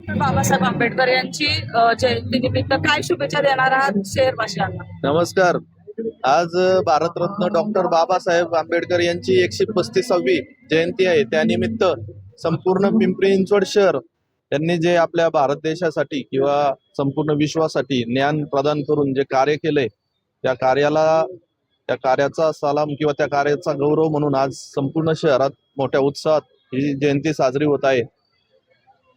बाबासाहेब आंबेडकर यांची जयंतीनिमित्त काय शुभेच्छा देणार आहात शहरवासियांना? नमस्कार. आज भारतरत्न डॉक्टर बाबासाहेब आंबेडकर यांची 135वी जयंती आहे. त्यानिमित्त संपूर्ण पिंपरी चिंचवड शहर त्यांनी जे आपल्या भारत देशासाठी किंवा संपूर्ण विश्वासाठी ज्ञान प्रदान करून जे कार्य केले, त्या कार्याचा सलाम किंवा त्या कार्याचा गौरव म्हणून आज संपूर्ण शहरात मोठ्या उत्साहात ही जयंती साजरी होत आहे.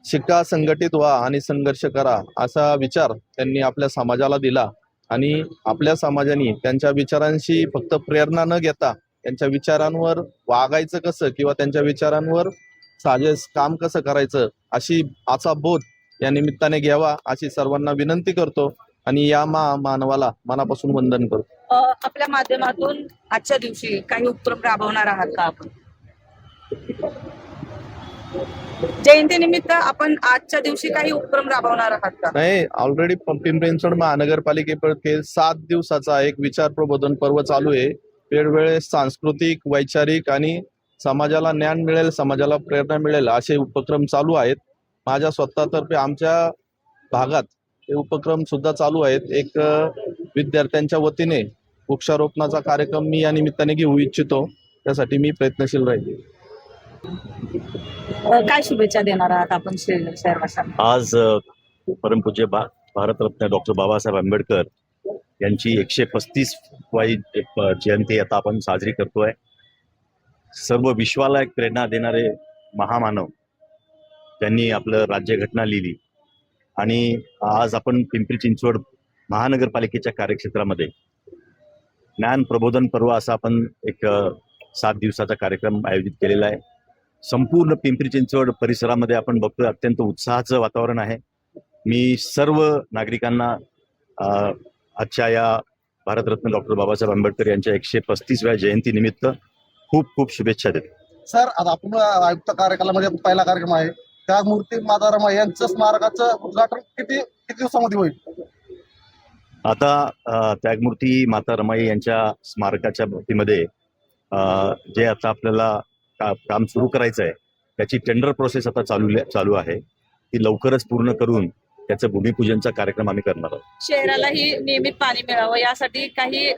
शिका, संघटित व्हा आणि संघर्ष करा असा विचार त्यांनी आपल्या समाजाला दिला आणि आपल्या समाजाने त्यांच्या विचारांशी फक्त प्रेरणा न घेता त्यांच्या विचारांवर वागायचं कसं किंवा त्यांच्या विचारांवर साजेस काम कसं करायचं असा बोध या निमित्ताने घ्यावा अशी सर्वांना विनंती करतो आणि या मानवाला मनापासून वंदन करतो. आपल्या माध्यमातून आजच्या दिवशी काही उपक्रम राबवणार आहात का आपण? जयंतीनिमित्त आपण आजच्या दिवशी काही उपक्रम राबवणार आहात का? नाही, ऑलरेडी पिंपरी चिंचवड महानगरपालिकेकडे 7 दिवसाचा एक विचार प्रबोधन पर्व चालू आहे. वेळोवेळी सांस्कृतिक, वैचारिक आणि समाजाला ज्ञान मिळेल, समाजाला प्रेरणा मिळेल असे उपक्रम चालू आहेत. माझ्या स्वतःतर्फे आमच्या भागात हे उपक्रम सुद्धा चालू आहेत. एक विद्यार्थ्यांच्या वतीने वृक्षारोपणाचा कार्यक्रम मी या निमित्ताने घेऊ इच्छितो. त्यासाठी मी प्रयत्नशील राहील. काय शुभेच्छा देणार आहात आपण शहरवासियांना? आज परमपूज्य भारतरत्न डॉक्टर बाबासाहेब आंबेडकर यांची 135वी जयंती आता आपण साजरी करतोय. सर्व विश्वाला एक प्रेरणा देणारे महामानव त्यांनी आपलं राज्यघटना लिहिली आणि आज आपण पिंपरी चिंचवड महानगरपालिकेच्या कार्यक्षेत्रामध्ये ज्ञान प्रबोधन पर्व असा आपण एक 7 दिवसाचा कार्यक्रम आयोजित केलेला आहे. संपूर्ण पिंपरी चिंचवड परिसरामध्ये आपण बघतोय अत्यंत उत्साहाचं वातावरण आहे. मी सर्व नागरिकांना आजच्या या भारतरत्न डॉक्टर बाबासाहेब आंबेडकर यांच्या 135व्या जयंतीनिमित्त खूप खूप शुभेच्छा देतो. सर, आता आपण आयुक्त कार्यालयामध्ये पहिला कार्यक्रम आहे. त्या मूर्ती माता रमाई यांचं स्मारकाचं उद्घाटन किती दिवसामध्ये होईल? आता त्यागमूर्ती माता रमाई यांच्या स्मारकाच्या बाबतीमध्ये जे आता आपल्याला काम सुरू करायचं आहे त्याची टेंडर प्रोसेस आता चालू आहे. ती लवकरच पूर्ण करून त्याचं भूमिपूजनचा कार्यक्रम आम्ही करणार आहोत. शहरालाही नियमित पाणी मिळावं यासाठी काही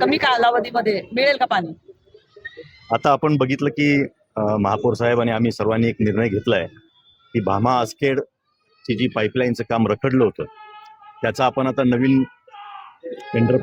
कमी कालावधीमध्ये मिळेल का पाणी? आता आपण बघितलं की महापौर साहेब आणि आम्ही सर्वांनी एक निर्णय घेतलाय की भामा आसखेड ची जी पाईपलाईनचं काम रखडलं होतं त्याचा आपण आता नवीन टेंडर